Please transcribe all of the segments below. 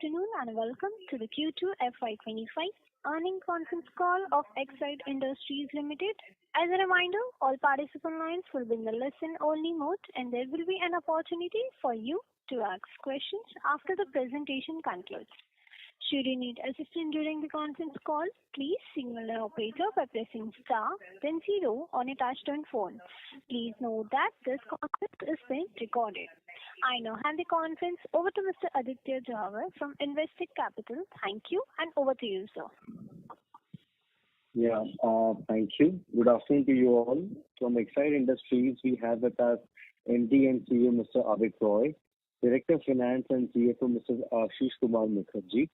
afternoon and welcome to the Q2FY25 earnings conference call of Exide Industries Limited. As a reminder, all participant lines will be in the listen-only mode and there will be an opportunity for you to ask questions after the presentation concludes. Should you need assistance during the conference call, please signal an operator by pressing star, then 0 on a touch-tone phone. Please note that this conference is being recorded. I now hand the conference over to Mr. Aditya Jhawar from Investec Capital. Thank you, and over to you, sir. Thank you. Good afternoon to you all. From Exide Industries, we have with us MD and CEO Mr. Avik Roy, Director of Finance and CFO Mr. Ashish Kumar Mukherjee,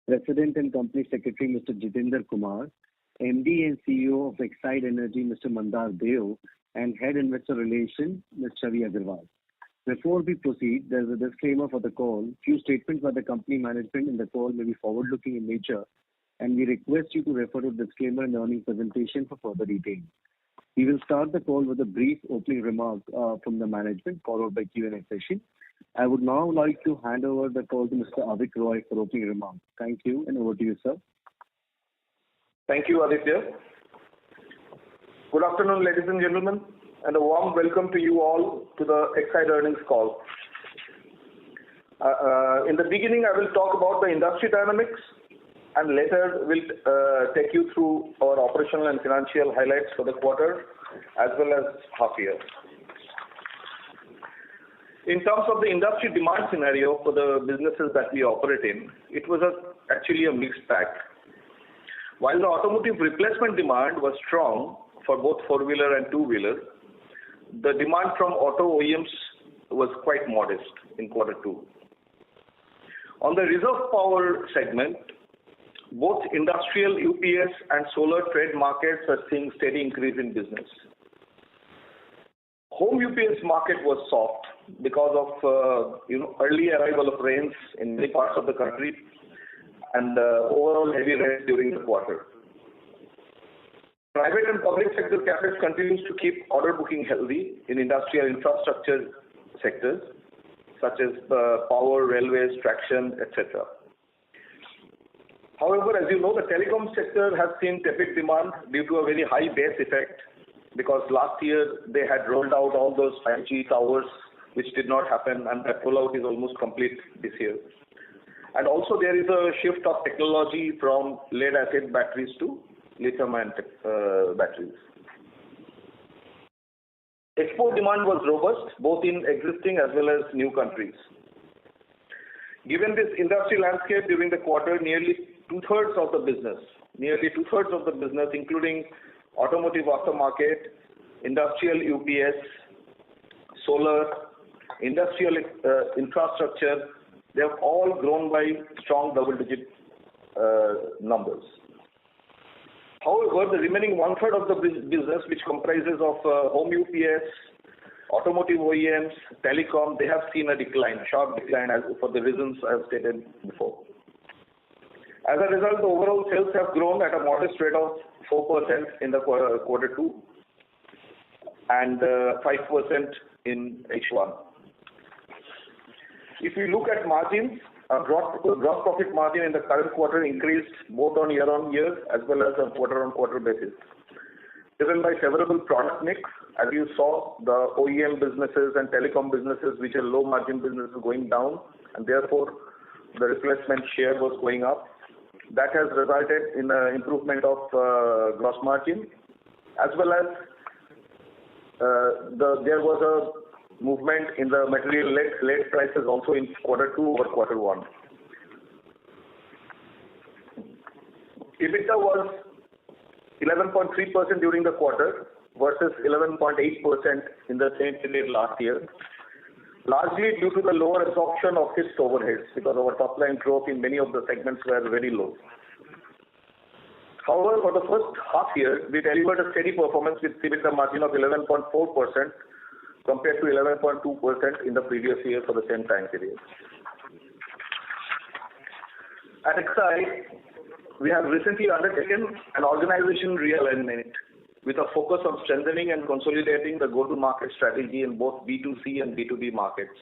President and Company Secretary Mr. Jitendra Kumar, MD and CEO of Exide Energy Mr. Mandar Deo, and Head Investor Relations Ms. Chavi Agarwal. Before we proceed, there is a disclaimer for the call. Few statements by the company management in the call may be forward-looking in nature, and we request you to refer to the disclaimer in the earnings presentation for further details. We will start the call with a brief opening remark from the management, followed by Q&A session. I would now like to hand over the call to Mr. Avik Roy for opening remarks. Thank you, and over to you, sir. Thank you, Aditya. Good afternoon, ladies and gentlemen, and a warm welcome to you all to the Exide earnings call. In the beginning, I will talk about the industry dynamics, and later we'll take you through our operational and financial highlights for the quarter as well as half year. In terms of the industry demand scenario for the businesses that we operate in, it was actually a mixed bag. While the automotive replacement demand was strong for both four-wheeler and two-wheeler, the demand from auto OEMs was quite modest in quarter two. On the reserve power segment, both industrial UPS and solar trade markets are seeing steady increase in business. Home UPS market was soft because of early arrival of rains in many parts of the country and overall heavy rains during the quarter. Private and public sector capex continues to keep order booking healthy in industrial infrastructure sectors such as power, railways, traction, etc. However, as you know, the telecom sector has seen tepid demand due to a very high base effect because last year they had rolled out all those 5G towers which did not happen, and that rollout is almost complete this year. And also there is a shift of technology from lead-acid batteries to lithium-ion batteries. Export demand was robust both in existing as well as new countries. Given this industry landscape during the quarter, nearly two-thirds of the business, including automotive aftermarket, industrial UPS, solar, industrial infrastructure, they have all grown by strong double-digit numbers. However, the remaining one-third of the business, which comprises of home UPS, automotive OEMs, telecom, they have seen a decline, sharp decline for the reasons I have stated before. As a result, the overall sales have grown at a modest rate of 4% in the quarter two and 5% in H1. If we look at margins, gross profit margin in the current quarter increased both on year-on-year as well as on quarter-on-quarter basis, driven by favorable product mix. As you saw, the OEM businesses and telecom businesses, which are low-margin businesses, going down, and therefore the replacement share was going up. That has resulted in an improvement of gross margin, as well as there was a movement in the material lead prices also in quarter two over quarter one. EBITDA was 11.3% during the quarter versus 11.8% in the same period last year, largely due to the lower absorption of fixed overheads because our top line growth in many of the segments were very low. However, for the first half year, we delivered a steady performance with EBITDA margin of 11.4% compared to 11.2% in the previous year for the same time period. At Exide, we have recently undertaken an organization realignment with a focus on strengthening and consolidating the go-to-market strategy in both B2C and B2B markets.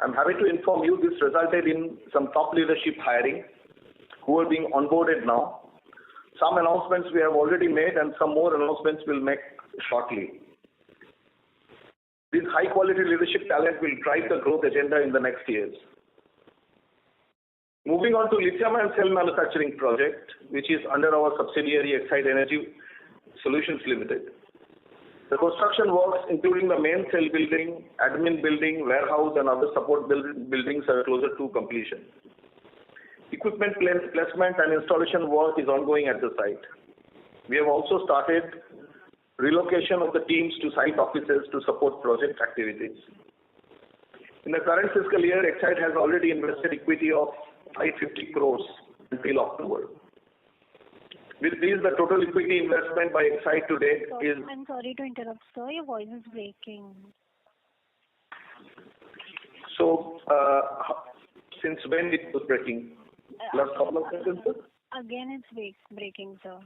I'm happy to inform you this resulted in some top leadership hiring who are being onboarded now. Some announcements we have already made and some more announcements we'll make shortly. This high quality leadership talent will drive the growth agenda in the next years. Moving on to lithium ion cell manufacturing project, which is under our subsidiary Exide Energy Solutions Limited. The construction works, including the main cell building, admin building, warehouse, and other support buildings, are closer to completion. Equipment placement and installation work is ongoing at the site. We have also started relocation of the teams to site offices to support project activities. In the current fiscal year, Exide has already invested equity of 550 crores until October. With this, the total equity investment by Exide to date is... I'm sorry to interrupt, sir. Your voice is breaking. So, since when it was breaking? Last couple of sentences? Again, it's breaking, sir.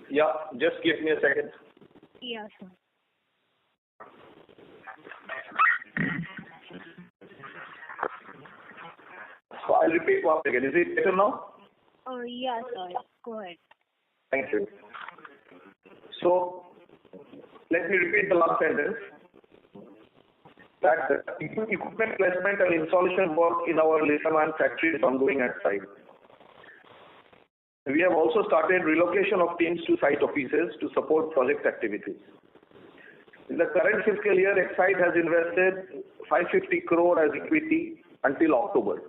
Yeah, just give me a second. Yeah, sir. So I'll repeat once again. Is it better now? Oh, yeah, sir. Go ahead. Thank you. So, let me repeat the last sentence. That equipment placement and installation work in our lithium-ion factory is ongoing at site. We have also started relocation of teams to site offices to support project activities. In the current fiscal year, Exide has invested 550 crore as equity until October.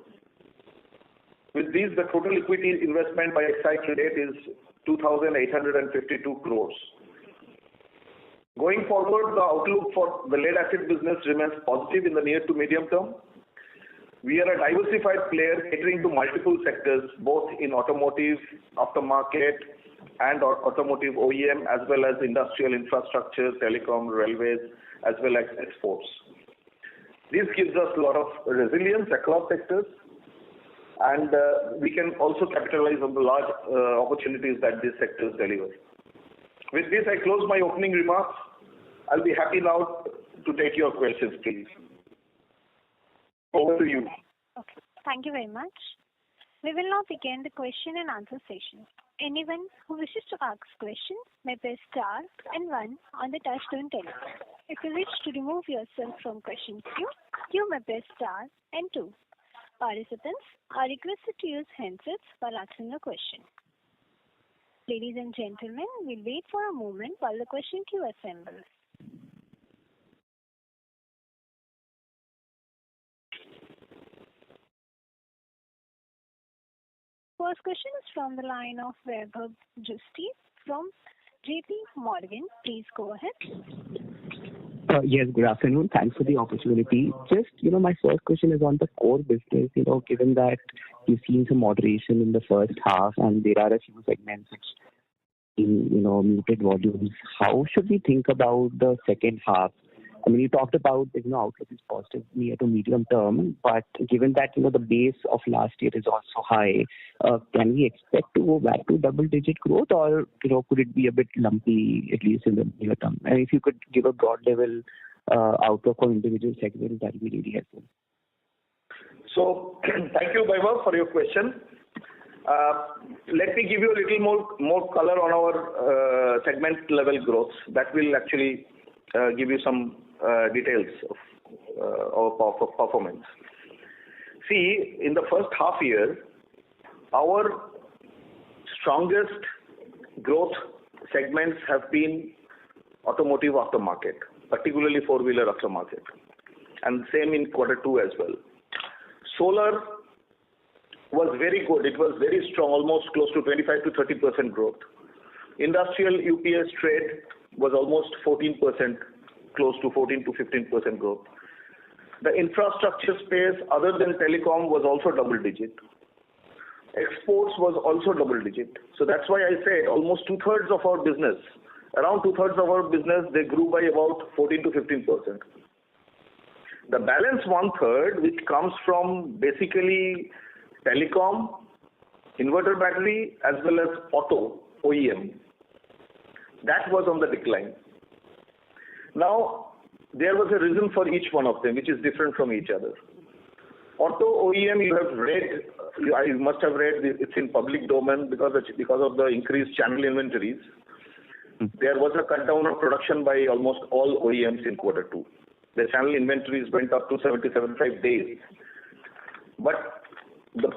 With this, the total equity investment by Exide to date is 2,852 crores. Going forward, the outlook for the lead acid business remains positive in the near to medium term. We are a diversified player catering to multiple sectors, both in automotive, aftermarket, and automotive OEM, as well as industrial infrastructure, telecom, railways, as well as exports. This gives us a lot of resilience across sectors, and we can also capitalize on the large opportunities that these sectors deliver. With this, I close my opening remarks. I'll be happy now to take your questions, please. Over to you. Okay. Thank you very much. We will now begin the question and answer session. Anyone who wishes to ask questions may press star and 1 on the touchtone telephone. If you wish to remove yourself from question queue, you may press star and 2. Participants are requested to use handsets while asking a question. Ladies and gentlemen, we'll wait for a moment while the question queue assembles. First question is from the line of Vaibhav Justi from JP Morgan. Please go ahead. Yes, good afternoon. Thanks for the opportunity. Just, my first question is on the core business. Given that you've seen some moderation in the first half and there are a few segments which in, muted volumes, how should we think about the second half? I mean, you talked about, outlook is positive near to medium term, but given that, the base of last year is also high, can we expect to go back to double-digit growth or, could it be a bit lumpy, at least in the near term? And if you could give a broad level outlook on individual segments, that would be really helpful. So, thank you, Vaibhav, for your question. Let me give you a little more color on our segment level growth. That will actually give you some details of our performance. See, in the first half year, our strongest growth segments have been automotive aftermarket, particularly four-wheeler aftermarket, and same in Q2 as well. Solar was very good. It was very strong, almost close to 25 to 30% growth. Industrial UPS trade was almost 14%, close to 14 to 15% growth. The infrastructure space, other than telecom, was also double digit. Exports was also double digit. So that's why I say almost two-thirds of our business, around two-thirds of our business, they grew by about 14 to 15%. The balance one-third, which comes from basically telecom, inverter battery, as well as auto, OEM, that was on the decline. Now, there was a reason for each one of them, which is different from each other. Auto OEM, you must have read, it's in public domain because of the increased channel inventories. There was a cut down of production by almost all OEMs in Q2. The channel inventories went up to 75 days. But the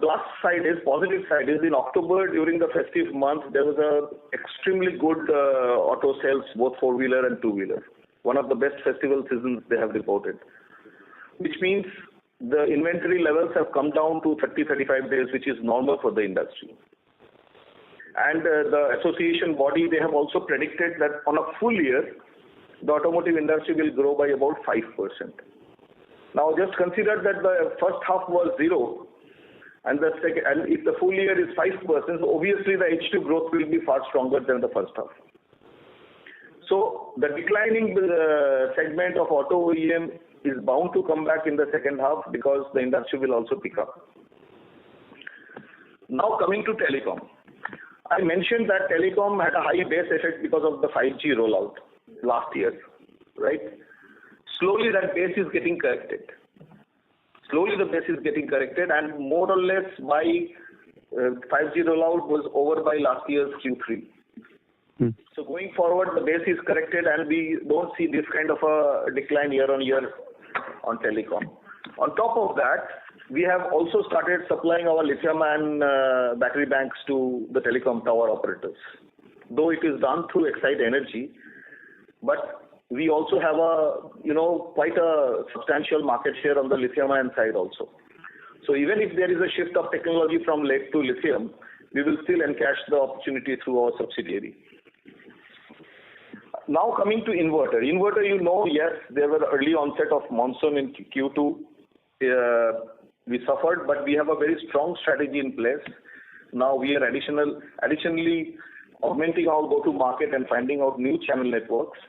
positive side is in October during the festive month, there was a extremely good auto sales, both four-wheeler and two-wheeler. One of the best festival seasons they have reported, which means the inventory levels have come down to 30-35 days, which is normal for the industry. And the association body, they have also predicted that on a full year, the automotive industry will grow by about 5%. Now just consider that the first half was 0, and if the full year is 5%, so obviously the H2 growth will be far stronger than the first half. So the declining segment of auto OEM is bound to come back in the second half because the industry will also pick up. Now coming to telecom. I mentioned that telecom had a high base effect because of the 5G rollout last year, right? Slowly that base is getting corrected. And more or less by 5G rollout was over by last year's Q3. So going forward, the base is corrected and we don't see this kind of a decline year on year on telecom. On top of that, we have also started supplying our lithium-ion battery banks to the telecom tower operators. Though it is done through Exide Energy, but we also have quite a substantial market share on the lithium-ion side also. So even if there is a shift of technology from lead to lithium, we will still encash the opportunity through our subsidiary. Now coming to inverter. Inverter, yes, there was early onset of monsoon in Q2. We suffered, but we have a very strong strategy in place. Now we are additionally augmenting our go-to-market and finding out new channel networks.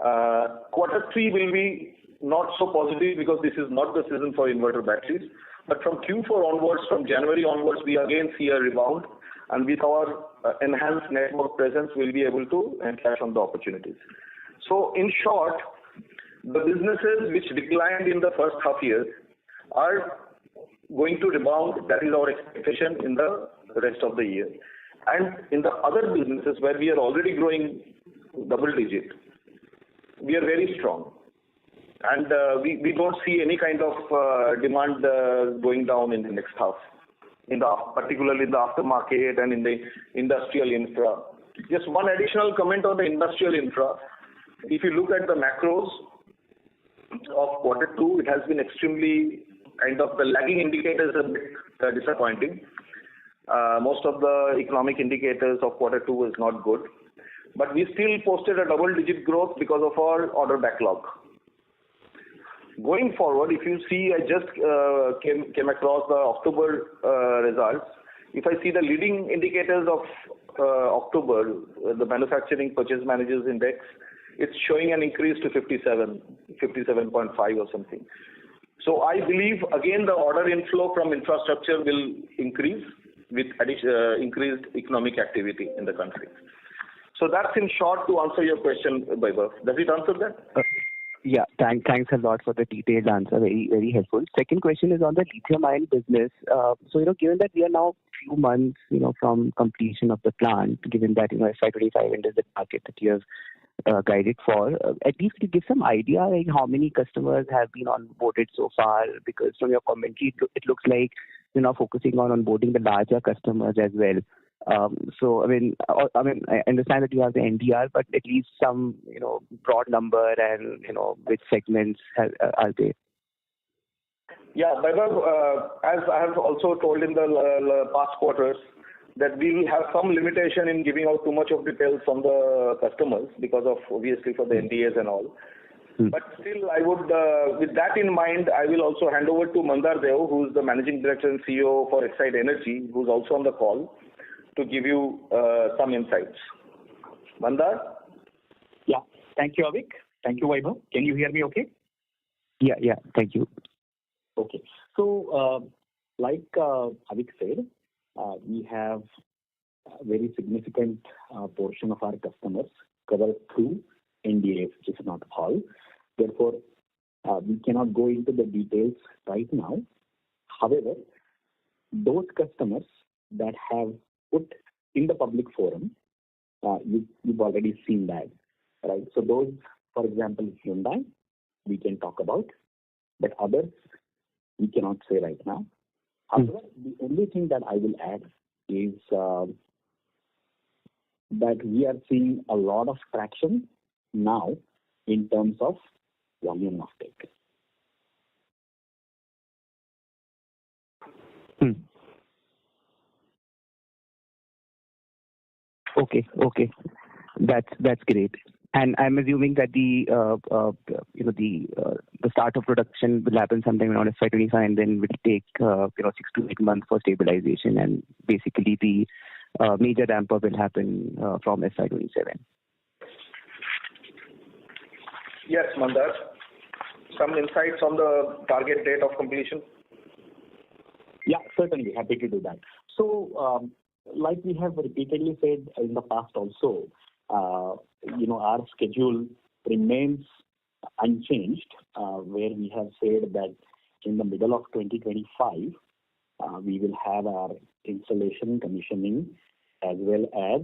Q3 will be not so positive because this is not the season for inverter batteries. But from Q4 onwards, from January onwards, we again see a rebound. And with our enhanced network presence, we'll be able to encash on the opportunities. So in short, the businesses which declined in the first half year are going to rebound. That is our expectation in the rest of the year. And in the other businesses where we are already growing double digit, we are very strong. And we don't see any kind of demand going down in the next half, particularly in the aftermarket and in the industrial infra. Just one additional comment on the industrial infra. If you look at the macros of Q2, it has been extremely the lagging indicators are a bit disappointing. Most of the economic indicators of Q2 was not good. But we still posted a double-digit growth because of our order backlog. Going forward, if you see, I just came across the October results. If I see the leading indicators of October, the Manufacturing Purchase Managers Index, it's showing an increase to 57.5 or something. So I believe, again, the order inflow from infrastructure will increase with increased economic activity in the country. So that's in short to answer your question, Vaibhav. Does it answer that? Yeah, thanks a lot for the detailed answer. Very, very helpful. Second question is on the lithium-ion business. So, given that we are now few months, from completion of the plant, given that, FY25 enters the market that you have guided for, at least to give some idea, like how many customers have been onboarded so far? Because from your commentary, it looks like you're now focusing on onboarding the larger customers as well. So, I understand that you have the NDR, but at least some, broad number and, which segments are they? Yeah, Vaibhav, as I have also told in the past quarters, that we will have some limitation in giving out too much of details from the customers because of, obviously, for the NDAs and all. But still, I would, with that in mind, I will also hand over to Mandar Deo, who is the Managing Director and CEO for Exide Energy, who is also on the call, to give you some insights. Mandar? Yeah. Thank you, Avik. Thank you, Vaibhav. Can you hear me okay? Yeah. Thank you. Okay. So, like Avik said, we have a very significant portion of our customers covered through NDAs, which is not all. Therefore, we cannot go into the details right now. However, those customers that have put in the public forum, you've already seen that, right? So those, for example, Hyundai, we can talk about, but others we cannot say right now. However, the only thing that I will add is that we are seeing a lot of traction now in terms of volume offtake. Okay. That's great. And I'm assuming that the start of production will happen sometime around FY25, and then will take 6 to 8 months for stabilization, and basically the major ramp up will happen from FY27. Yes, Mandar. Some insights on the target date of completion? Yeah, certainly. Happy to do that. So, like we have repeatedly said in the past also, our schedule remains unchanged, where we have said that in the middle of 2025, we will have our installation, commissioning, as well as,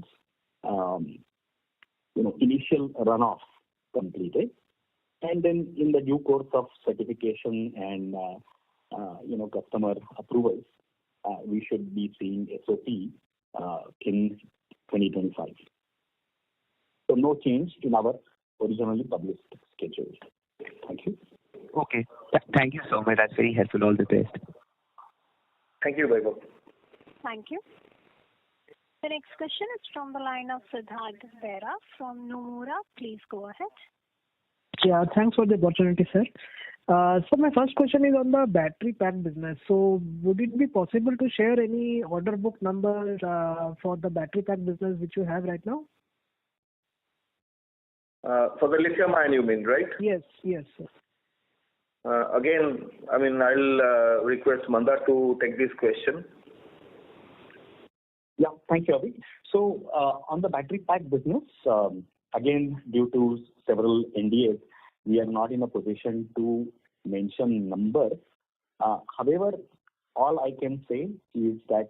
initial runoff completed. And then in the due course of certification and, customer approvals, we should be seeing SOP in 2025. So no change in our originally published schedule. Thank you. Okay. Thank you so much. That's very helpful. All the best. Thank you, Vaibhav. Thank you. The next question is from the line of Siddharth Bera from Nomura. Please go ahead. Yeah, thanks for the opportunity, sir. So my first question is on the battery pack business. So would it be possible to share any order book number for the battery pack business which you have right now? For the lithium ion, you mean, right? Yes, sir. Again, I'll request Mandar to take this question. Yeah, thank you, Abhi. So on the battery pack business, again, due to several NDAs, we are not in a position to mention number. However, all I can say is that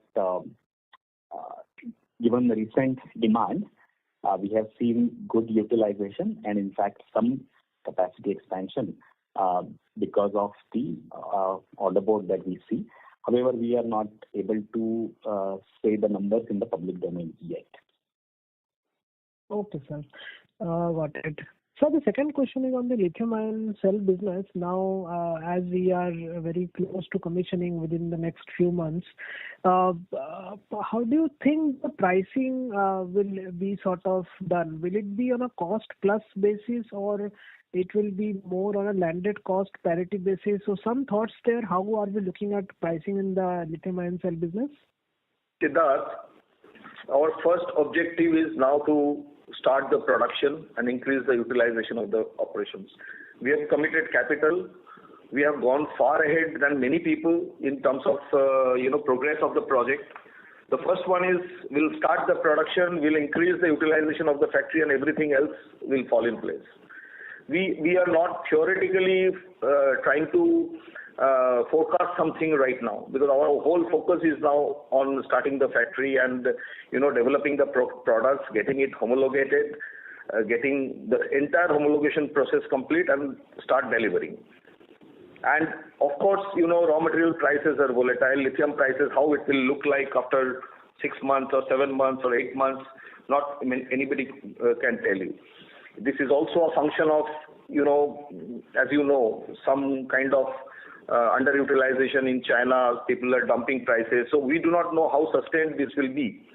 given the recent demand, we have seen good utilization and in fact some capacity expansion because of the order board that we see. However, we are not able to say the numbers in the public domain yet. Okay, sir. Got it. So the second question is on the lithium-ion cell business. Now, as we are very close to commissioning within the next few months, how do you think the pricing will be sort of done? Will it be on a cost-plus basis, or it will be more on a landed cost parity basis? So some thoughts there. How are we looking at pricing in the lithium-ion cell business? Siddharth, our first objective is now to start the production and increase the utilization of the operations. We have committed capital. We have gone far ahead than many people in terms of progress of the project. The first one is we'll start the production, we'll increase the utilization of the factory, and everything else will fall in place. We are not theoretically trying to forecast something right now, because our whole focus is now on starting the factory and developing the products, getting it homologated, getting the entire homologation process complete, and start delivering. And of course, raw material prices are volatile. Lithium prices, how it will look like after 6 months or 7 months or 8 months, anybody can tell you. This is also a function of, as you know, some kind of underutilization in China. People are dumping prices. So we do not know how sustained this will be.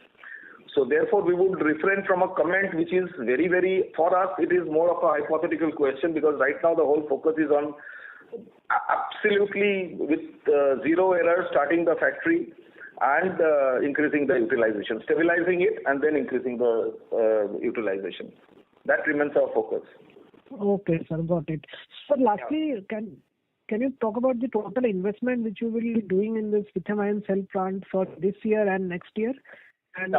So therefore, we would refrain from a comment which is very, very, for us, it is more of a hypothetical question, because right now the whole focus is on absolutely with zero error starting the factory and increasing the utilization, stabilizing it and then increasing the utilization. That remains our focus. Okay, sir, got it. So lastly, can you talk about the total investment which you will be doing in this lithium-ion cell plant for this year and next year? And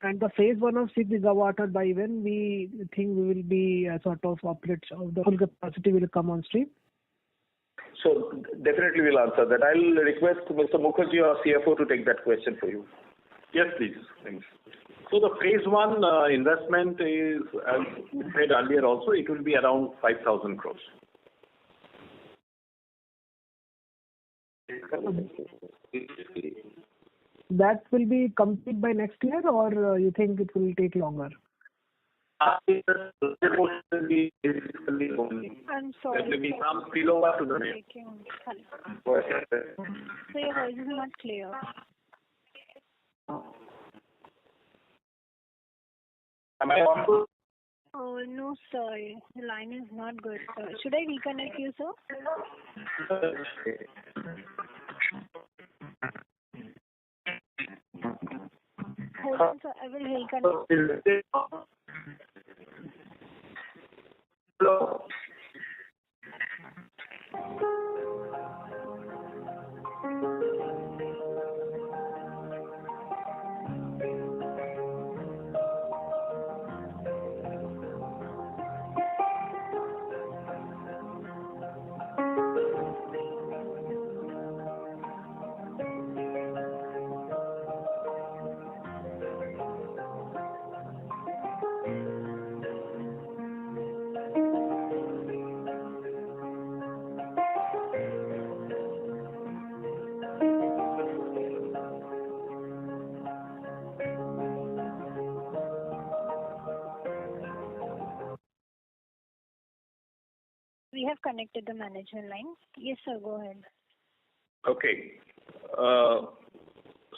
And the phase 1 of 6 gigawatt, by when we think we will be sort of operates of the full capacity will come on stream? So definitely we'll answer that. I'll request Mr. Mukherjee, our CFO, to take that question for you. Yes, please. Thanks. So the phase 1 investment is, as we said earlier also, it will be around 5,000 crores. That will be complete by next year, or you think it will take longer? I'm There sorry. may be some spillover to the next. So your voice is not clear. Am I audible? Oh, no, sir. The line is not good, sir. Should I reconnect you, sir? Hold on, sir. I will reconnect. Hello. We have connected the management line. Yes, sir. Go ahead. Okay.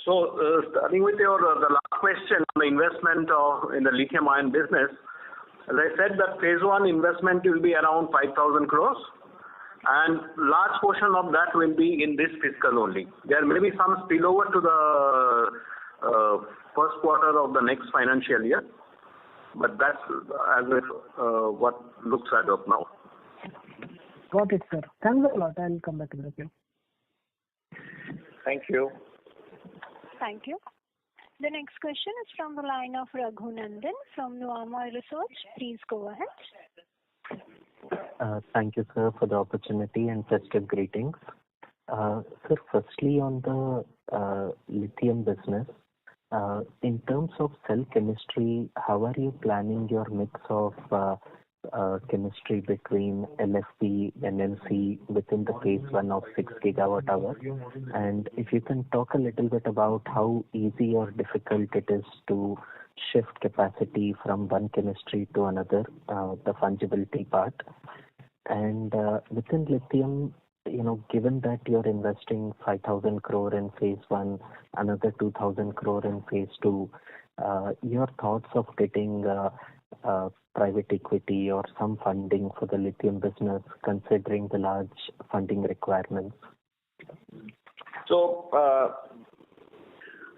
Starting with the last question on the investment in the lithium-ion business, as I said, that phase 1 investment will be around 5,000 crores, and large portion of that will be in this fiscal only. There may be some spillover to the first quarter of the next financial year, but that's as if what looks as of now. Got it, sir. Thanks a lot. I'll come back in the queue. Thank you. Thank you. The next question is from the line of Raghu Nandan from Nuvama Research. Please go ahead. Thank you, sir, for the opportunity and festive greetings. Sir, firstly on the lithium business, in terms of cell chemistry, how are you planning your mix of chemistry between LFP, NMC within the phase 1 of 6 gigawatt hour? And if you can talk a little bit about how easy or difficult it is to shift capacity from one chemistry to another, the fungibility part. And within lithium, given that you're investing 5,000 crore in phase 1, another 2,000 crore in phase 2, your thoughts of getting private equity or some funding for the lithium business, considering the large funding requirements? So,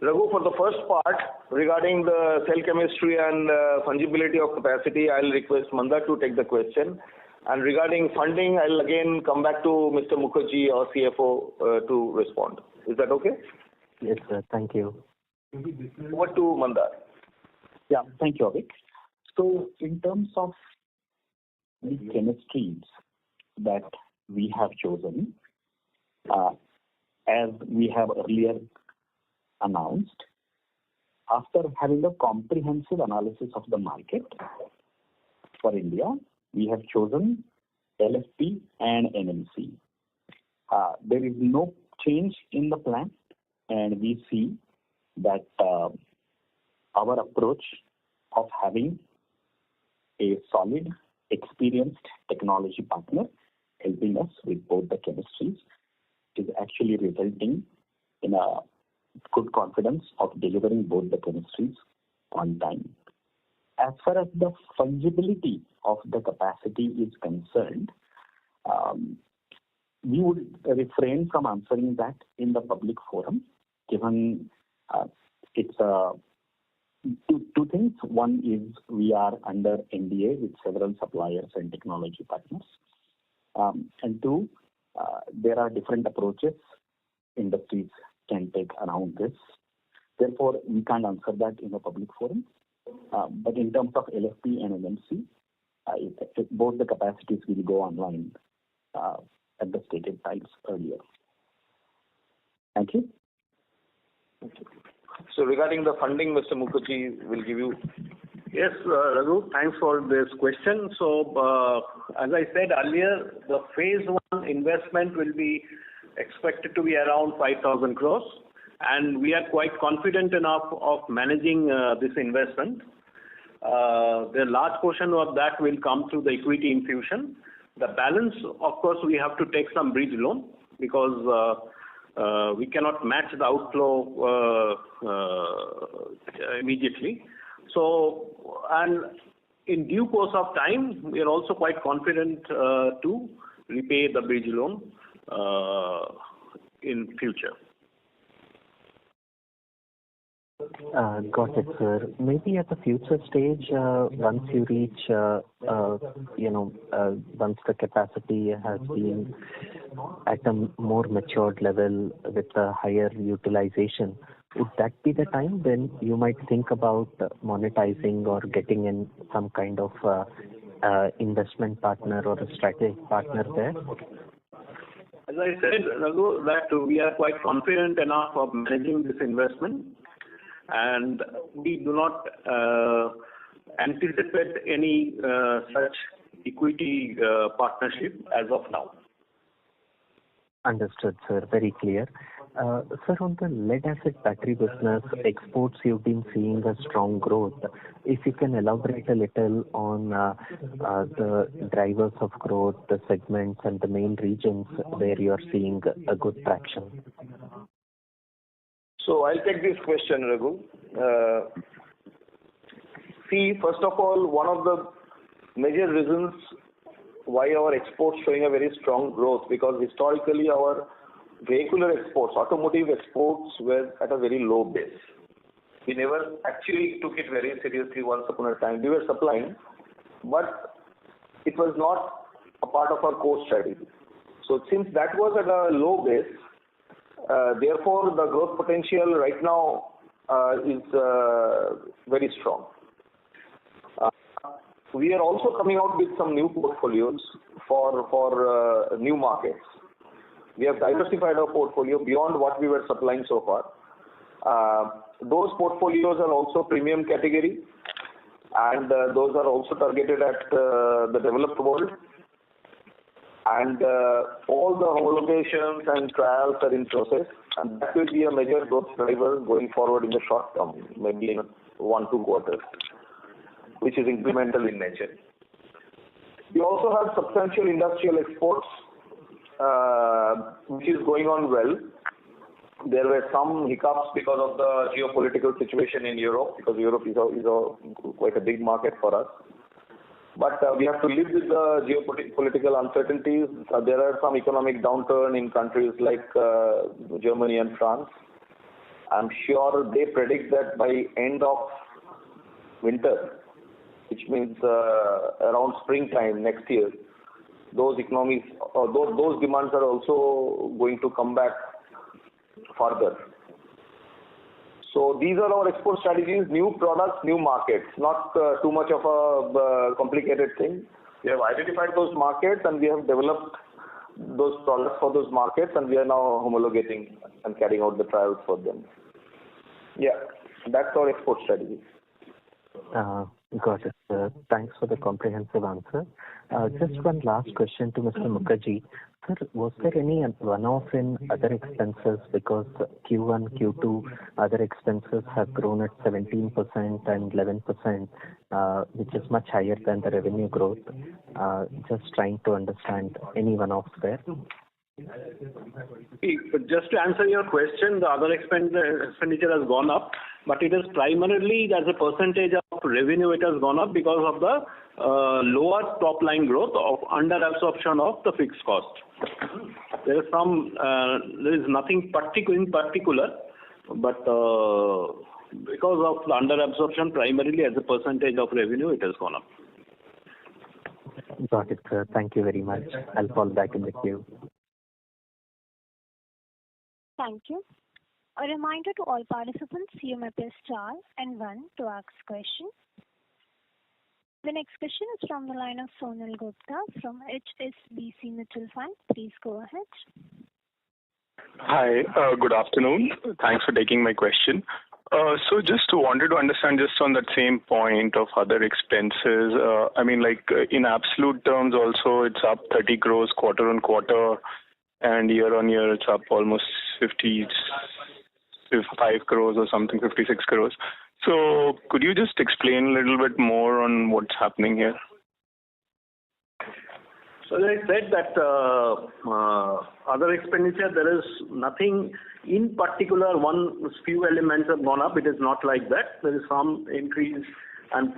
Raghu, for the first part regarding the cell chemistry and fungibility of capacity, I'll request Mandar to take the question. And regarding funding, I'll again come back to Mr. Mukherjee, our CFO, to respond. Is that okay? Yes, sir. Thank you. Over to Mandar. Yeah, thank you, Avik. So in terms of the chemistries that we have chosen, as we have earlier announced, after having a comprehensive analysis of the market for India, we have chosen LFP and NMC. There is no change in the plan, and we see that our approach of having a solid, experienced technology partner helping us with both the chemistries is actually resulting in a good confidence of delivering both the chemistries on time. As far as the fungibility of the capacity is concerned, we would refrain from answering that in the public forum, given it's two things. One is we are under NDA with several suppliers and technology partners. And two, there are different approaches industries can take around this. Therefore, we can't answer that in a public forum. But in terms of LFP and NMC, both the capacities will go online at the stated times earlier. Thank you. So regarding the funding, Mr. Mukherjee will give you. Yes, Raghu, thanks for this question. So, as I said earlier, the phase one investment will be expected to be around 5,000 crores, and we are quite confident enough of managing this investment. The large portion of that will come through the equity infusion. The balance, of course, we have to take some bridge loan because we cannot match the outflow immediately. So, and in due course of time, we are also quite confident to repay the bridge loan in future. Got it, sir. Maybe at the future stage, once you reach, once the capacity has been at a more matured level with a higher utilization, would that be the time when you might think about monetizing or getting in some kind of investment partner or a strategic partner there? As I said, Raghu, that we are quite confident enough of managing this investment, and we do not anticipate any such equity partnership as of now. Understood, sir. Very clear. Sir, on the lead-acid battery business, exports, you've been seeing a strong growth. If you can elaborate a little on the drivers of growth, the segments, and the main regions where you are seeing a good traction. So I'll take this question, Raghu. See, first of all, one of the major reasons why our exports showing a very strong growth, because historically our vehicular exports, automotive exports were at a very low base. We never actually took it very seriously once upon a time. We were supplying, but it was not a part of our core strategy. So since that was at a low base, therefore the growth potential right now is very strong. We are also coming out with some new portfolios for new markets. We have diversified our portfolio beyond what we were supplying so far. Those portfolios are also premium category, and those are also targeted at the developed world. And all the homologations and trials are in process, and that will be a major growth driver going forward in the short term, maybe in 1-2 quarters, which is incremental in nature. We also have substantial industrial exports, which is going on well. There were some hiccups because of the geopolitical situation in Europe, because Europe is quite a big market for us. But we have to live with the geopolitical uncertainties. There are some economic downturn in countries like Germany and France. I'm sure they predict that by end of winter, which means around springtime next year, those economies, those demands are also going to come back further. So these are our export strategies: new products, new markets. Not too much of a complicated thing. We have identified those markets and we have developed those products for those markets, and we are now homologating and carrying out the trials for them. Yeah, that's our export strategy. Got it, sir. Thanks for the comprehensive answer. Just one last question to Mr. Mukherjee. Sir, was there any one-off in other expenses, because Q1, Q2 other expenses have grown at 17% and 11%, which is much higher than the revenue growth. Just trying to understand any one-offs there. Just to answer your question, the other expenditure has gone up, but it is primarily as a percentage of revenue it has gone up because of the lower top line growth of under absorption of the fixed cost. There is nothing in particular, but because of the under absorption, primarily as a percentage of revenue, it has gone up. Got it, sir. Thank you very much. I'll fall back in the queue. Thank you. A reminder to all participants, you may press star and one to ask question. The next question is from the line of Sonal Gupta from HSBC Mutual Fund. Please go ahead. Hi, good afternoon. Thanks for taking my question. So just wanted to understand just on that same point of other expenses. In absolute terms also it's up 30 crores quarter on quarter, and year on year it's up almost 55 crores or something, 56 crores. So could you just explain a little bit more on what's happening here? So as I said that other expenditure, there is nothing in particular. Few elements have gone up. It is not like that. There is some increase, and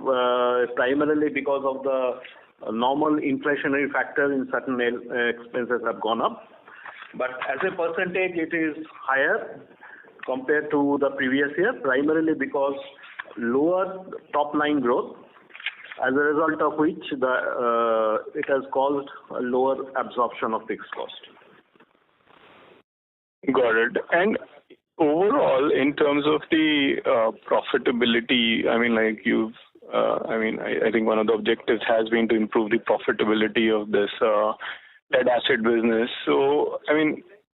primarily because of the normal inflationary factor in certain expenses have gone up. But as a percentage, it is higher compared to the previous year, primarily because lower top line growth, as a result of which it has caused a lower absorption of fixed cost. Got it. And overall, in terms of the profitability, I think one of the objectives has been to improve the profitability of this lead acid business. So,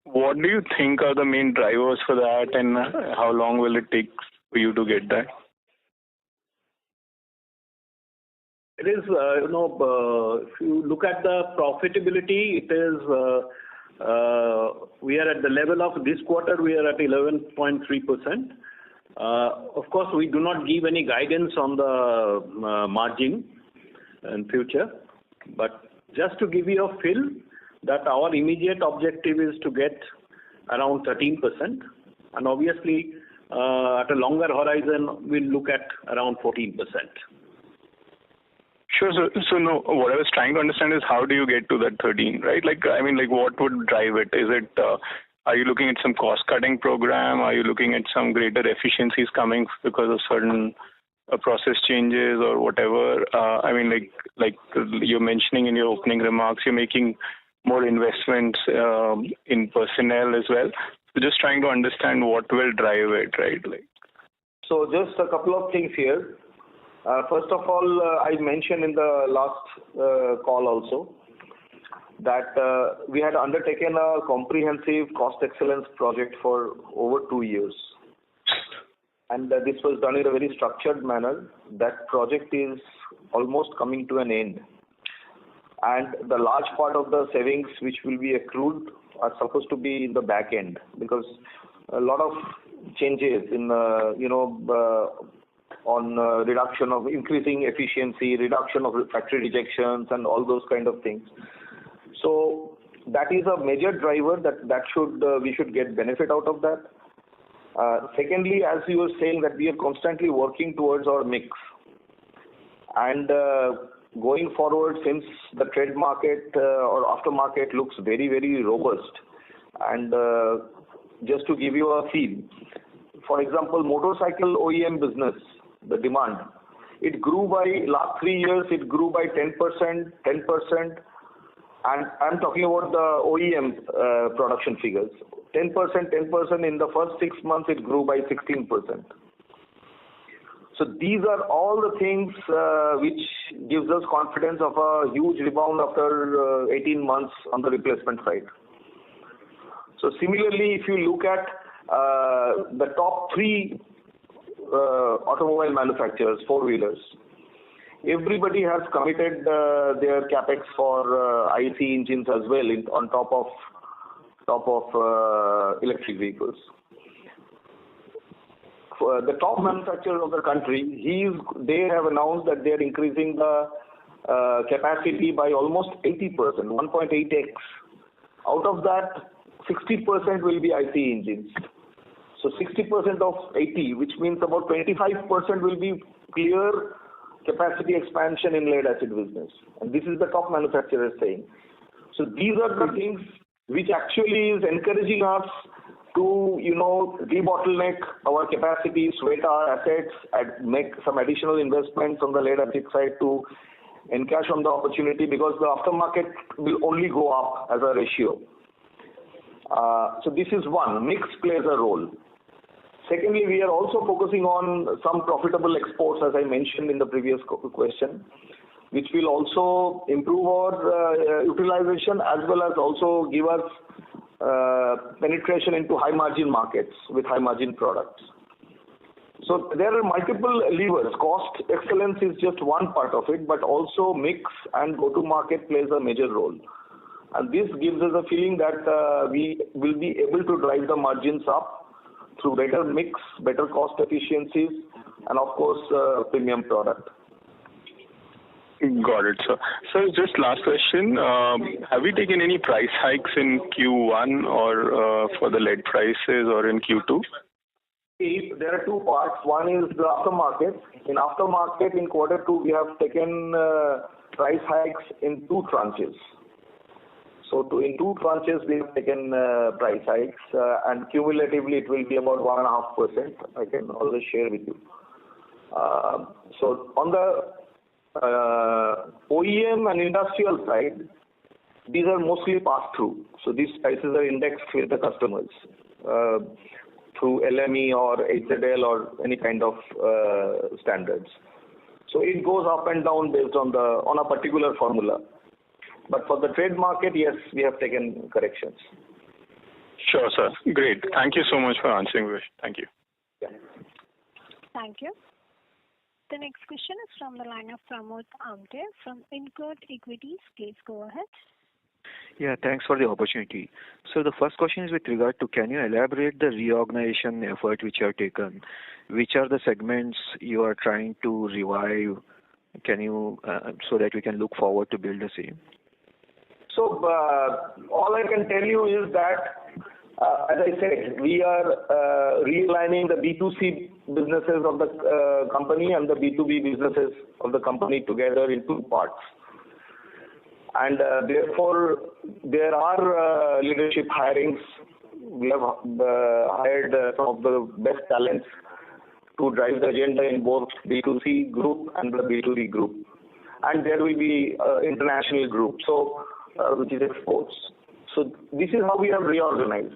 what do you think are the main drivers for that, and how long will it take for you to get that? It is, if you look at the profitability, it is, we are at the level of this quarter, we are at 11.3%. Of course, we do not give any guidance on the margin in future, but just to give you a feel that our immediate objective is to get around 13%, and obviously at a longer horizon, we'll look at around 14%. Sure. So no, what I was trying to understand is how do you get to that 13, right? What would drive it? Is it, are you looking at some cost-cutting program? Are you looking at some greater efficiencies coming because of certain process changes or whatever? Like you're mentioning in your opening remarks, you're making more investments in personnel as well. So just trying to understand what will drive it, right? So just a couple of things here. First of all, I mentioned in the last call also that we had undertaken a comprehensive cost excellence project for over 2 years. And this was done in a very structured manner. That project is almost coming to an end. And the large part of the savings which will be accrued are supposed to be in the back end, because a lot of changes in, on reduction of increasing efficiency, reduction of factory rejections and all those kind of things. So that is a major driver that we should get benefit out of that. Secondly, as you were saying, that we are constantly working towards our mix. And going forward, since the trade market or aftermarket looks very, very robust, and just to give you a feel, for example, motorcycle OEM business, the demand, it grew by last 3 years, it grew by 10%, and I'm talking about the OEM production figures. 10% in the first 6 months, it grew by 16%. So these are all the things which gives us confidence of a huge rebound after 18 months on the replacement side. So similarly, if you look at the top 3 automobile manufacturers, four-wheelers, everybody has committed their capex for IC engines as well on top of electric vehicles. For the top manufacturer of the country, they have announced that they are increasing the capacity by almost 80%, 1.8x. Out of that, 60% will be IC engines. So 60% of 80, which means about 25% will be clear capacity expansion in lead acid business. And this is the top manufacturer saying. So these are the things which actually is encouraging us to, debottleneck our capacity, sweat our assets, and make some additional investments on the lead acid side to encash on the opportunity, because the aftermarket will only go up as a ratio. So this is one. Mix plays a role. Secondly, we are also focusing on some profitable exports, as I mentioned in the previous question, which will also improve our utilization as well as also give us penetration into high margin markets with high margin products. So there are multiple levers. Cost excellence is just one part of it, but also mix and go-to-market plays a major role. And this gives us a feeling that we will be able to drive the margins up through better mix, better cost efficiencies, and of course, premium product. Got it, sir. So just last question. Have we taken any price hikes in Q1 or for the lead prices or in Q2? There are two parts. One is the aftermarket. In aftermarket, in Q2, we have taken price hikes in two tranches. So in two tranches, we have taken price hikes, and cumulatively it will be about 1.5%. I can always share with you. So on the OEM and industrial side, these are mostly passed through. So these prices are indexed with the customers through LME or HZL or any kind of standards. So it goes up and down based on a particular formula. But for the trade market, yes, we have taken corrections. Sure, sir. Great. Thank you so much for answering this. Thank you. Yeah. Thank you. The next question is from the line of Pramod Amte from InCred Equities. Please go ahead. Yeah, thanks for the opportunity. So the first question is with regard to, can you elaborate the reorganization effort which you have taken? Which are the segments you are trying to revive? Can you, so that we can look forward to build the same? So all I can tell you is that, as I said, we are realigning the B2C businesses of the company and the B2B businesses of the company together in two parts. And therefore, there are leadership hirings. We have hired some of the best talents to drive the agenda in both B2C group and the B2B group. And there will be international group, so which is exports. So this is how we have reorganized.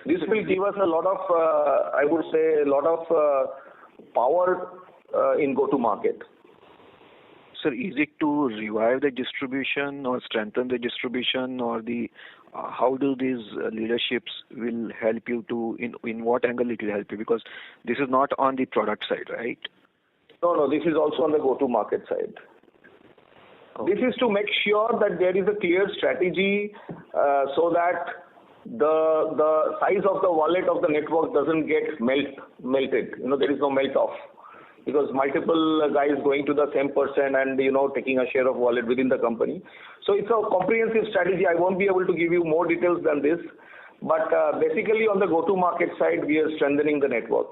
This will give us a lot of, I would say, a lot of power in go-to-market. Sir, is it to revive the distribution or strengthen the distribution, or the how do these leaderships will help you to, in what angle it will help you? Because this is not on the product side, right? No, this is also on the go-to-market side. Okay. This is to make sure that there is a clear strategy so that the size of the wallet of the network doesn't get melted. There is no melt off. Because multiple guys going to the same person and, taking a share of wallet within the company. So it's a comprehensive strategy. I won't be able to give you more details than this. But basically on the go-to-market side, we are strengthening the network.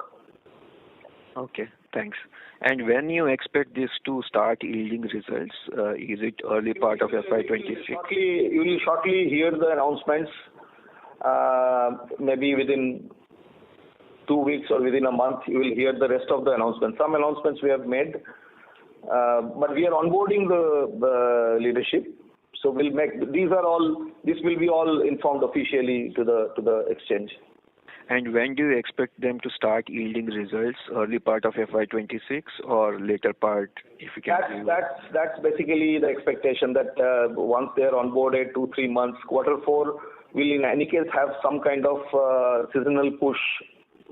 Okay, thanks. And when you expect this to start yielding results, is it early part of FY26? You will shortly hear the announcements, maybe within 2 weeks or within a month, you will hear the rest of the announcements. Some announcements we have made, but we are onboarding the leadership. So we'll make this will be all informed officially to the exchange. And when do you expect them to start yielding results? Early part of FY26 or later part, if you can? That's basically the expectation that once they are onboarded, 2-3 months, Q4 will in any case have some kind of seasonal push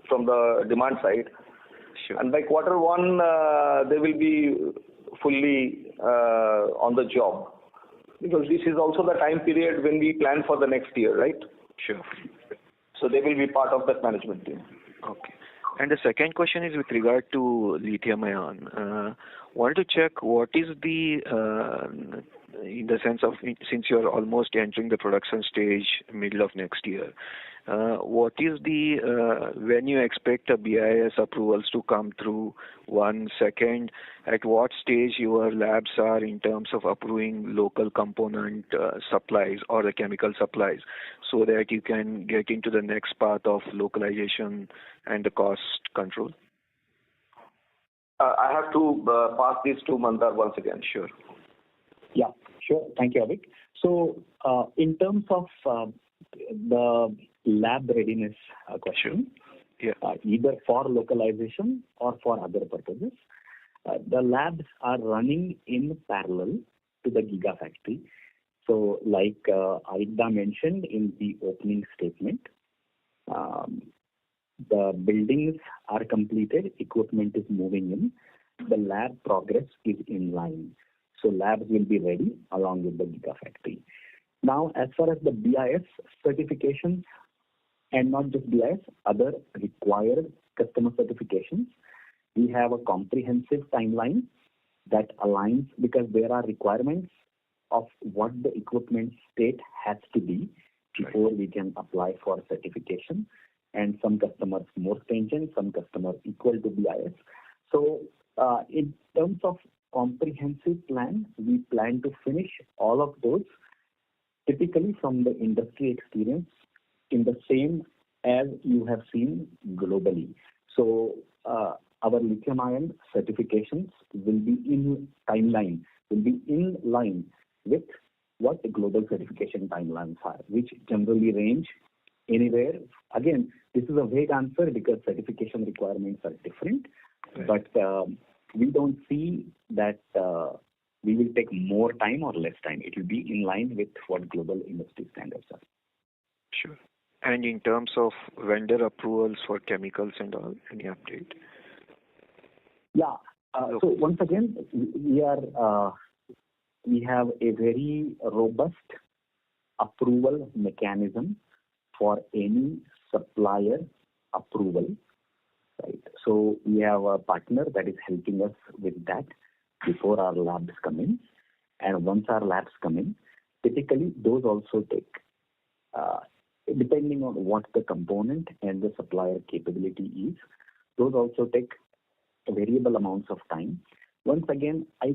from the demand side. Sure. And by Q1, they will be fully on the job. Because this is also the time period when we plan for the next year, right? Sure. So they will be part of that management team. Okay. And the second question is with regard to lithium ion. Wanted to check what is the, in the sense of, since you're almost entering the production stage middle of next year, what is the, when you expect the BIS approvals to come through? One second, at what stage your labs are in terms of approving local component supplies or the chemical supplies, so that you can get into the next path of localization and the cost control? I have to pass this to Mandar once again. Sure. Yeah, sure. Thank you, Avik. So in terms of the lab readiness question, either for localization or for other purposes. The labs are running in parallel to the Gigafactory. So like Aida mentioned in the opening statement, the buildings are completed, equipment is moving in, the lab progress is in line. So labs will be ready along with the Gigafactory. Now, as far as the BIS certifications, and not just BIS, other required customer certifications, we have a comprehensive timeline that aligns because there are requirements of what the equipment state has to be before we can apply for certification. And some customers more stringent, some customers equal to BIS. So in terms of comprehensive plan, we plan to finish all of those, typically from the industry experience, in the same as you have seen globally. So our lithium-ion certifications will be in timeline, will be in line with what the global certification timelines are, which generally range anywhere. Again, this is a vague answer because certification requirements are different, but we don't see that we will take more time or less time. It will be in line with what global industry standards are. Sure. And in terms of vendor approvals for chemicals and all, any update? Yeah. So once again, we have a very robust approval mechanism for any supplier approval, right? So we have a partner that is helping us with that before our labs come in. And once our labs come in, typically those also take, depending on what the component and the supplier capability is, those also take variable amounts of time. Once again, we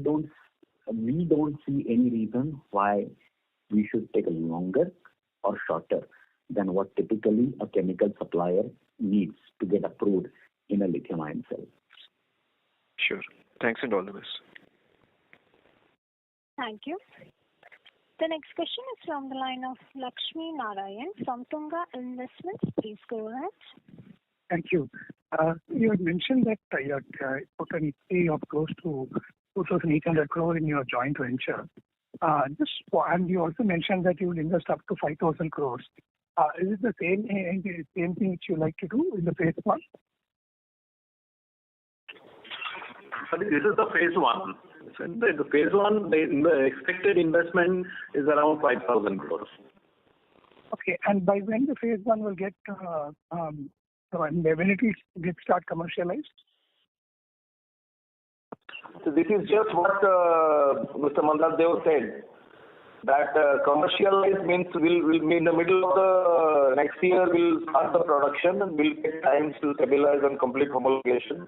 don't see any reason why we should take longer or shorter than what typically a chemical supplier needs to get approved in a lithium-ion cell. Sure. Thanks and all the best. Thank you. The next question is from the line of Lakshmi Narayan from Tunga Investments. Please go ahead. Thank you. You had mentioned that you had put an equity of close to 2,800 crore in your joint venture. And you also mentioned that you will invest up to 5,000 crores. Is it the same thing which you like to do in the phase one? This is the phase one. So in the phase one, the expected investment is around 5,000 crores. Okay. And by when the phase one will get, when it will get start commercialized? So this is just what Mr. Mandar Dev said, that commercialized means will be in the middle of the next year, we'll start the production and we'll take time to stabilize and complete homologation.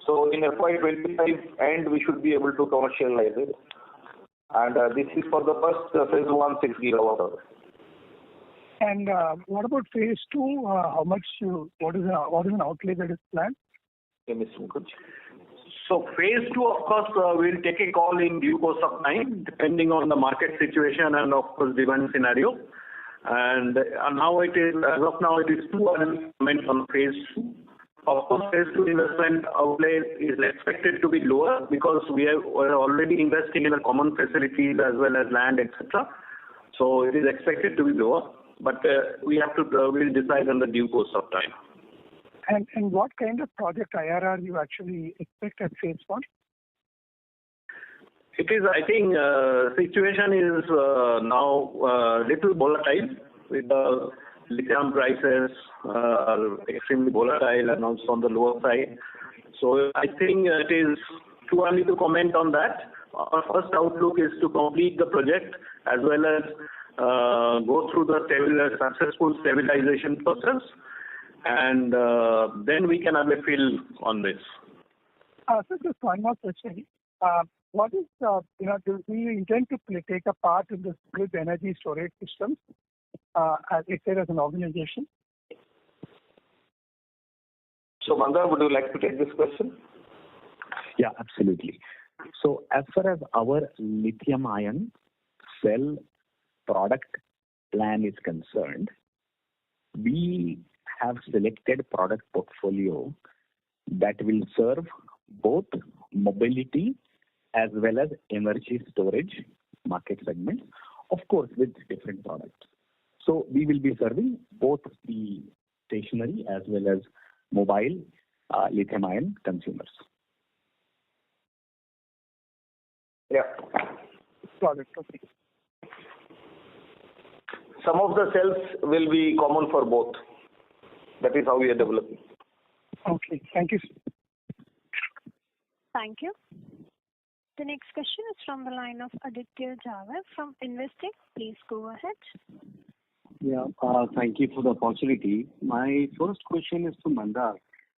So in FY25 end, we should be able to commercialize it. And this is for the first phase 1, 6 gigawatt hour. And what about phase 2? What is an outlay that is planned? So phase 2, of course, we'll take a call in due course of time, depending on the market situation and of course demand scenario. And now it is, as of now, it is too early to comment on phase 2. Of course, phase 2 investment outlay is expected to be lower because we're already investing in a common facilities as well as land, etc. So it is expected to be lower, but we'll decide on the due course of time. And what kind of project IRR you actually expect at phase 1? It is, I think, situation is now little volatile with the lithium prices are extremely volatile and also on the lower side. So I think it is too early to comment on that. Our first outlook is to complete the project as well as go through the successful stabilization process, and then we can have a feel on this. So just one more question. What is, do you intend to take a part in the grid energy storage systems as an organization? So Mandar, would you like to take this question? Yeah, absolutely. So as far as our lithium-ion cell product plan is concerned, we have selected product portfolio that will serve both mobility as well as energy storage market segments, of course, with different products. So we will be serving both the stationary as well as mobile lithium-ion consumers. Yeah. Got it. Okay. Some of the cells will be common for both. That is how we are developing. Okay. Thank you. Thank you. The next question is from the line of Aditya Jhawar from Investec. Please go ahead. Yeah, thank you for the opportunity. My first question is to Mandar.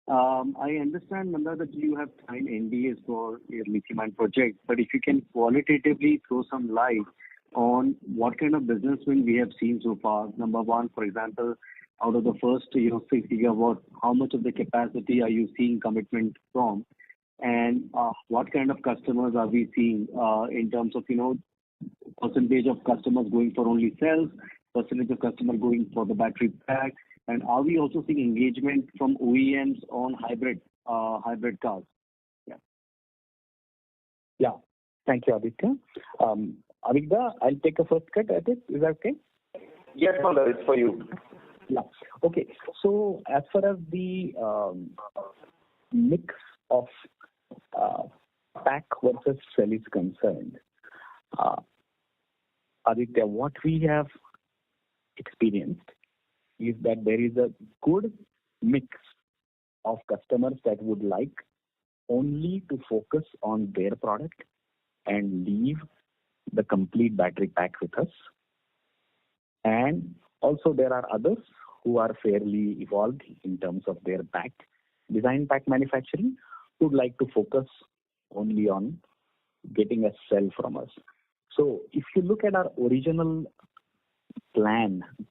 I understand, Mandar, that you have signed NDAs for your lithium-ion project, but if you can qualitatively throw some light on what kind of business win we have seen so far. Number one, for example, out of the first 6 gigawatt, how much of the capacity are you seeing commitment from? And what kind of customers are we seeing in terms of percentage of customers going for only cells, percentage of customers going for the battery pack, and are we also seeing engagement from OEMs on hybrid cars? Yeah. Thank you, Aditya. Avigda, I'll take a first cut at it. Is that okay? Yes, Mandar, it's for you. Yeah. Okay. So as far as the mix of pack versus cell is concerned, Aditya, what we have experienced is that there is a good mix of customers that would like only to focus on their product and leave the complete battery pack with us. And also there are others who are fairly evolved in terms of their pack manufacturing, who would like to focus only on getting a cell from us. So if you look at our original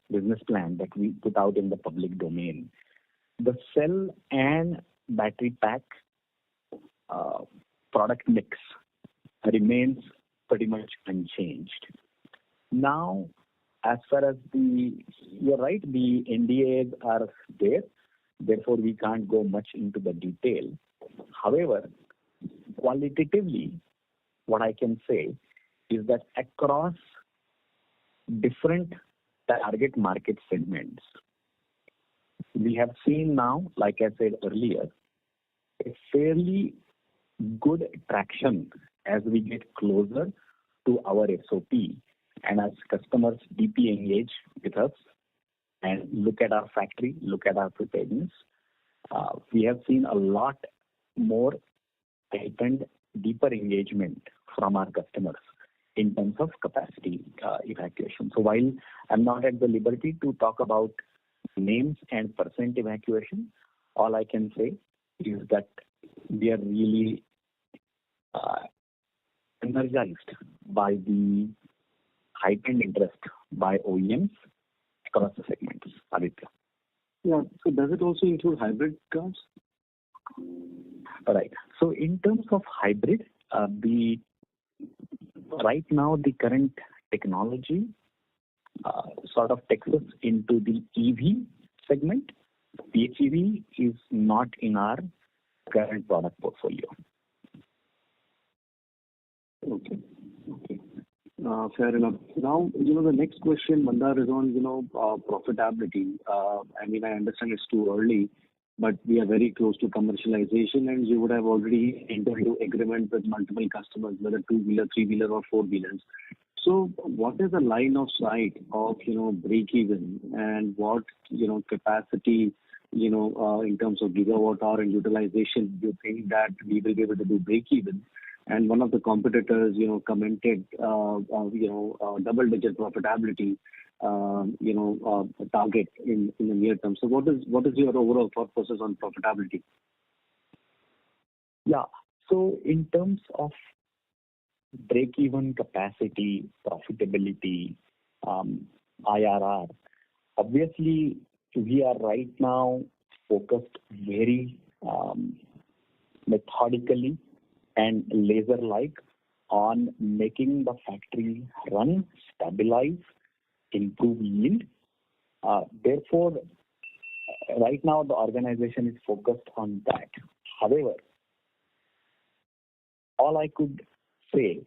business plan that we put out in the public domain, the cell and battery pack product mix remains pretty much unchanged. Now, as far as you're right, the NDAs are there, therefore we can't go much into the detail. However, qualitatively, what I can say is that across different target market segments, we have seen now, like I said earlier, a fairly good traction as we get closer to our SOP and as customers deeply engage with us and look at our factory, look at our preparedness. We have seen a lot more heightened, deeper engagement from our customers in terms of capacity evacuation. So while I'm not at the liberty to talk about names and percent evacuation, all I can say is that we are really energized by the heightened interest by OEMs across the segments, Aditya. Yeah. So does it also include hybrid cars? Right. So in terms of hybrid, right now the current technology sort of takes us into the EV segment. PHEV is not in our current product portfolio. Okay. Fair enough. Now, the next question, Mandar, is on, profitability. I understand it's too early, but we are very close to commercialization, and you would have already entered into agreement with multiple customers, whether two-wheeler, three-wheeler, or four-wheelers. So what is the line of sight of, break-even, and what, capacity, in terms of gigawatt hour and utilization, do you think that we will be able to do break-even? And one of the competitors, commented, double-digit profitability, target in the near term. So what is your overall thought process on profitability? Yeah. So in terms of break-even capacity, profitability, IRR, obviously we are right now focused very methodically and laser-like on making the factory run, stabilize, improve yield. Therefore, right now the organization is focused on that. However, all I could say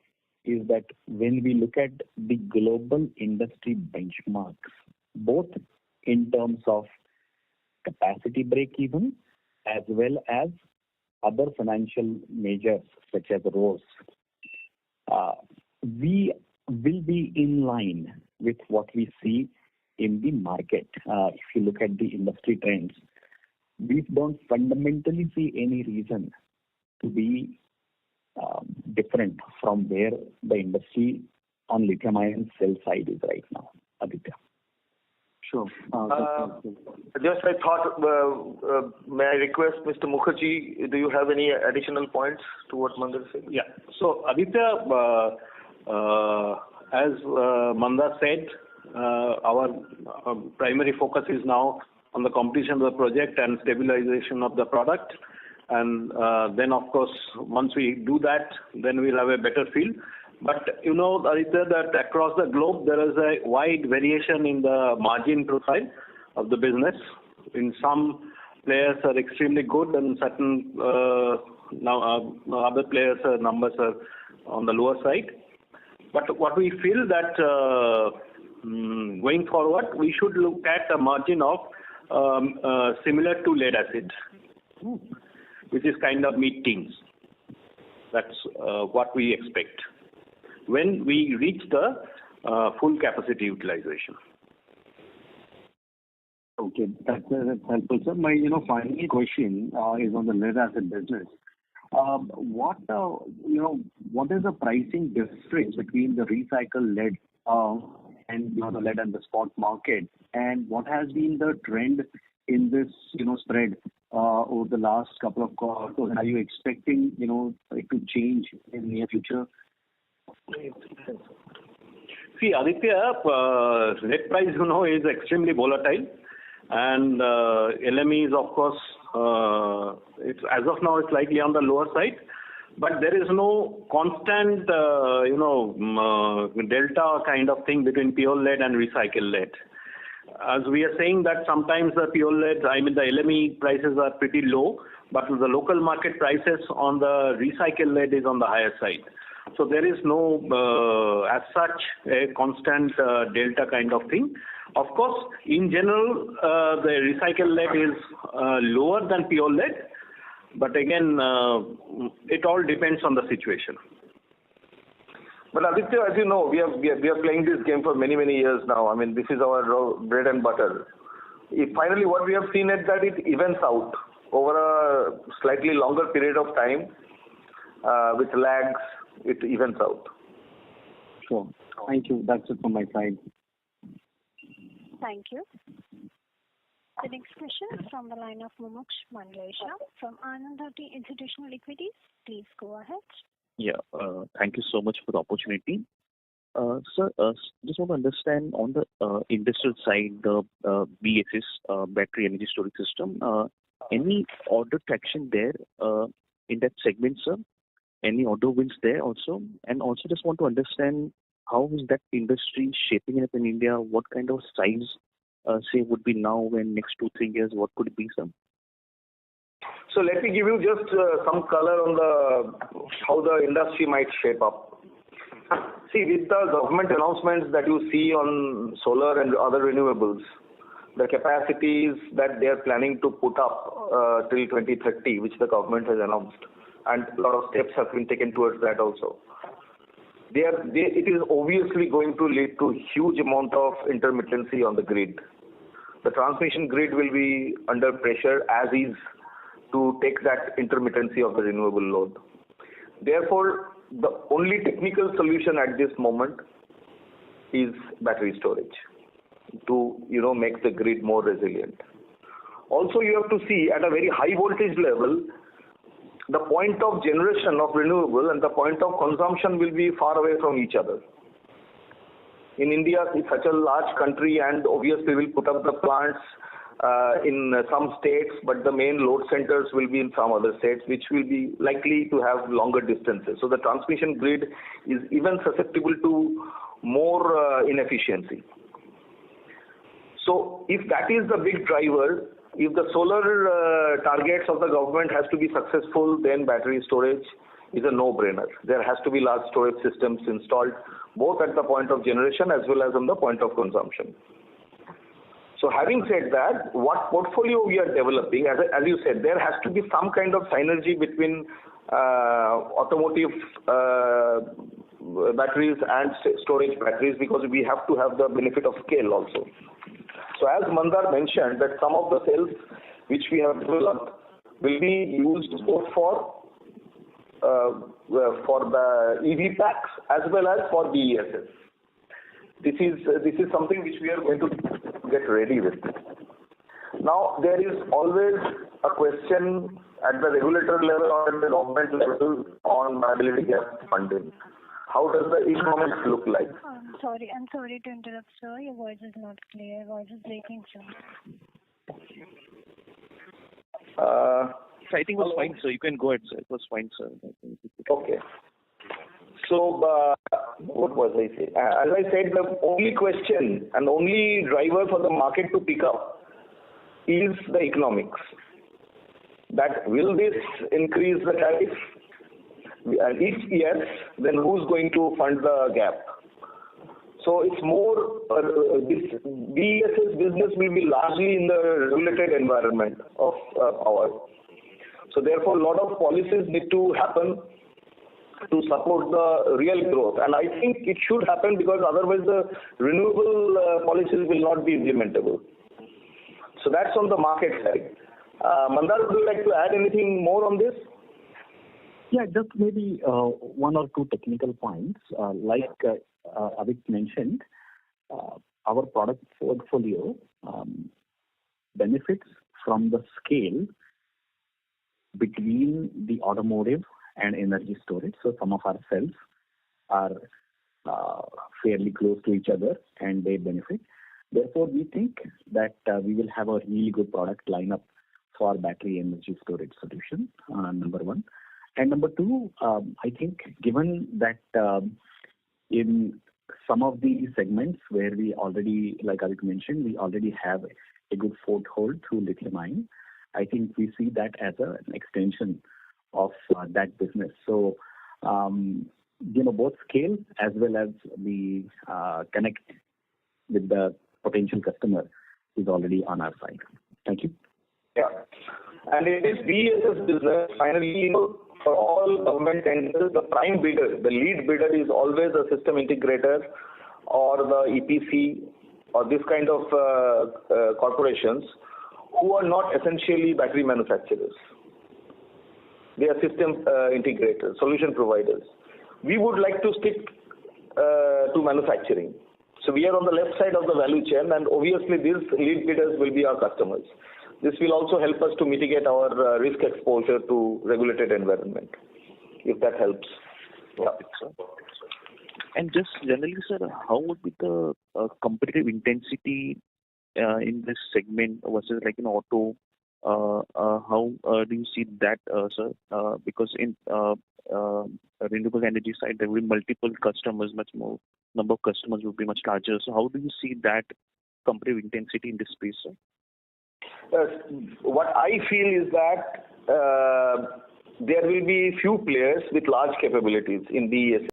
is that when we look at the global industry benchmarks, both in terms of capacity break-even as well as other financial measures such as ROAS, we will be in line with what we see in the market. If you look at the industry trends, we don't fundamentally see any reason to be different from where the industry on lithium-ion cell side is right now. Aditya. Sure. Just I thought, may I request Mr. Mukherjee, do you have any additional points to what Mandar said? Yeah. So Aditya, as Mandar said, our primary focus is now on the completion of the project and stabilization of the product. And then, of course, once we do that, then we'll have a better feel. But you know, Aditya, that across the globe there is a wide variation in the margin profile of the business. In some players are extremely good, and certain other players' numbers are on the lower side. But what we feel that going forward, we should look at a margin of similar to lead acid, which is kind of mid-teens. That's what we expect when we reach the full capacity utilization. Okay, that's helpful, sir. My final question is on the lead acid business. What is the pricing difference between the recycled lead and the lead and the spot market, and what has been the trend in this spread over the last couple of quarters, and are you expecting it to change in the near future? See, Aditya, lead price is extremely volatile, and LME is, of course, it's as of now it's slightly on the lower side, but there is no constant delta kind of thing between pure lead and recycled lead. As we are saying that sometimes the pure lead, the LME prices are pretty low, but the local market prices on the recycled lead is on the higher side. So there is no, as such, a constant delta kind of thing. Of course, in general, the recycled lead is lower than pure lead, but again, it all depends on the situation. But Aditya, as you know, we are playing this game for many years now. This is our bread and butter. Finally, what we have seen is that it evens out over a slightly longer period of time with lags. It evens out. Sure. Thank you. That's it from my side. Thank you. The next question is from the line of Mumuksh Mandlesha from Anand Rathi Institutional Equities. Please go ahead. Yeah, thank you so much for the opportunity. Sir, just want to understand on the industrial side, the BESS, battery energy storage system, any order traction there in that segment, sir? Any order wins there also? And also just want to understand how is that industry shaping up in India? What kind of size, say, would be now and next 2-3 years? What could it be, sir? So let me give you just some color on how the industry might shape up. See, with the government announcements that you see on solar and other renewables, the capacities that they are planning to put up till 2030, which the government has announced, and a lot of steps have been taken towards that also. It is obviously going to lead to huge amount of intermittency on the grid. The transmission grid will be under pressure as is to take that intermittency of the renewable load. Therefore, the only technical solution at this moment is battery storage to make the grid more resilient. Also, you have to see at a very high voltage level, the point of generation of renewable and the point of consumption will be far away from each other. In India, it's such a large country, and obviously we'll put up the plants in some states, but the main load centers will be in some other states, which will be likely to have longer distances. So the transmission grid is even susceptible to more inefficiency. So if that is the big driver, If the solar targets of the government has to be successful, then battery storage is a no-brainer. There has to be large storage systems installed, both at the point of generation as well as on the point of consumption. So having said that, what portfolio we are developing, as you said, there has to be some kind of synergy between automotive batteries and storage batteries, because we have to have the benefit of scale also. So as Mandar mentioned, that some of the cells which we have developed will be used both for the EV packs as well as for BESS. This is something which we are going to get ready with. Now, there is always a question at the regulator level or at the government level on viability gap funding. How does the economics look like? I'm sorry to interrupt, sir. Your voice is not clear. Your voice is breaking, sir. I think it was fine, sir. You can go ahead, sir. It was fine, sir. Okay. So, what was I saying? As I said, the only question and only driver for the market to pick up is the economics. That will this increase the tariff? And if yes, then who's going to fund the gap? So it's more, this BESS business will be largely in the regulated environment of power. So therefore, a lot of policies need to happen to support the real growth. And I think it should happen, because otherwise the renewable policies will not be implementable. So that's on the market side. Mandar, would you like to add anything more on this? Yeah, just maybe one or two technical points. Like Avik mentioned, our product portfolio benefits from the scale between the automotive and energy storage. So some of our cells are fairly close to each other and they benefit. Therefore, we think that we will have a really good product lineup for battery energy storage solution, number one. And number two, I think given that in some of the segments where we already, like Avik mentioned, we already have a good foothold through lithium ion, I think we see that as an extension of that business. So, both scale as well as the connect with the potential customer is already on our side. Thank you. Yeah. And it is BESS business, finally, for all government tenders, the prime bidder, the lead bidder is always a system integrator or the EPC or this kind of corporations who are not essentially battery manufacturers. They are system integrators, solution providers. We would like to stick to manufacturing. So we are on the left side of the value chain, and obviously these lead bidders will be our customers. This will also help us to mitigate our risk exposure to regulated environment, if that helps. Yeah. And just generally, sir, how would be the competitive intensity in this segment versus like in auto? How do you see that, sir? Because in renewable energy side, there will be multiple customers, much more number of customers will be much larger. So how do you see that competitive intensity in this space, sir? What I feel is that there will be few players with large capabilities in BESS.